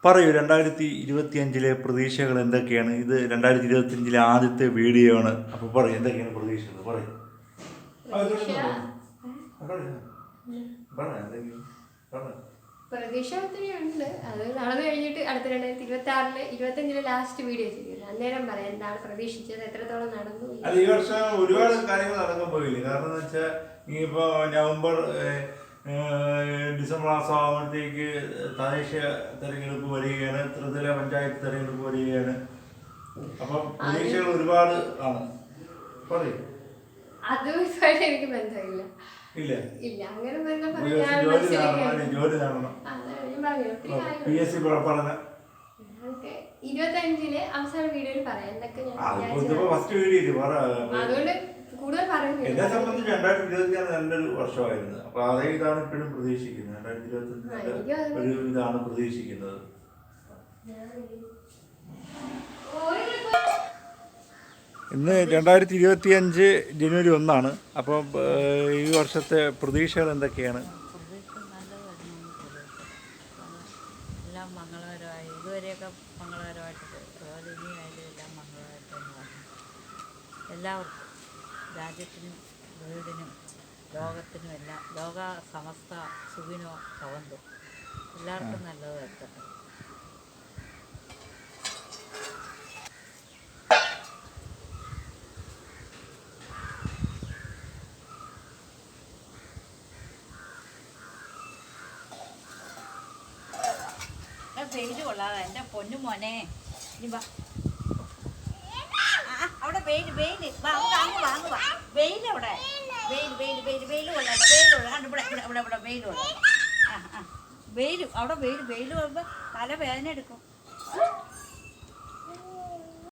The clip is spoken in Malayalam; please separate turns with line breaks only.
പറയൂ 2025 പ്രതീക്ഷകൾ എന്തൊക്കെയാണ്? ഇത് 2025 ആദ്യത്തെ വീഡിയോ ആണ്. അപ്പോൾ പറയൂ എന്തൊക്കെയാണ് പ്രതീക്ഷകൾ? പറയൂ.
പ്രതീക്ഷ ഒത്തിരി ഉണ്ട്. അത് നടന്നു കഴിഞ്ഞിട്ട് അടുത്ത 2026-25 ലാസ്റ്റ് വീഡിയോ ചെയ്യില്ല. അന്നേരം പറയാം എന്താണ് പ്രതീക്ഷിച്ചത്, എത്രത്തോളം നടന്നു.
അത് ഈ വർഷം ഒരുപാട് കാര്യങ്ങൾ നടക്കാൻ പോയില്ലേ? കാരണം എന്ന് വെച്ചാൽ ഇനിയിപ്പോൾ നവംബർ ഡിസംബർ മാസം ആകുമ്പോഴത്തേക്ക് തദ്ദേശ തെരഞ്ഞെടുപ്പ് വരികയാണ്, ത്രിതല പഞ്ചായത്ത് തെരഞ്ഞെടുപ്പ് വരികയാണ്. അപ്പം പ്രതീക്ഷകൾ ഒരുപാട് ആണ്. പറയും
അതുമായിട്ട് എനിക്ക് ബന്ധമില്ല.
ഇല്ല
ഇല്ല അങ്ങനെ ബന്ധം
ജോലി നടണം. PSC പഠനം
25 അവസാന വീഡിയോയിൽ പറയാം എന്തൊക്കെ ഞാൻ
ഫസ്റ്റ് വീഡിയോ
അതുകൊണ്ട് കൂടുതൽ പറയുന്നില്ല.
എന്നെ സംബന്ധിച്ച് 2026 നല്ലൊരു വർഷമായിരുന്നു. അപ്പൊ അതേ ഇതാണ് ഇപ്പോഴും പ്രതീക്ഷിക്കുന്നത്. 2025 ഒരു ഇതാണ് പ്രതീക്ഷിക്കുന്നത്. ഇന്ന് 2025 ജനുവരി 1 അപ്പോൾ ഈ വർഷത്തെ പ്രതീക്ഷകൾ എന്തൊക്കെയാണ്?
എല്ലാം മംഗളകരമായി, ഇതുവരെയൊക്കെ മംഗളകരമായിട്ട് അതുപോലെ ഇനിയായാലും എല്ലാം മംഗളകരമായിട്ടെന്ന് പറഞ്ഞു. എല്ലാവർക്കും, രാജ്യത്തിനും വീടിനും ലോകത്തിനും എല്ലാം ലോക സമസ്ത സുഖിനോ ഭവന്തു, എല്ലാവർക്കും നല്ലത് വരുത്തട്ടെ. വെയിൽ കൊള്ളാതെ എൻ്റെ പൊന്നു മോനെ, ഇനി വാ. അവിടെ വെയിൽ വാങ്ങുക, വെയിൽ അവിടെ വെയിൽ കൊള്ളാട്ടെ, വെയിൽ കൊള്ളാണ്ട് ഇവിടെ വെയിൽ കൊള്ളാം. വെയിൽ അവിടെ വെയിൽ വരുമ്പോൾ തല വേദന എടുക്കും.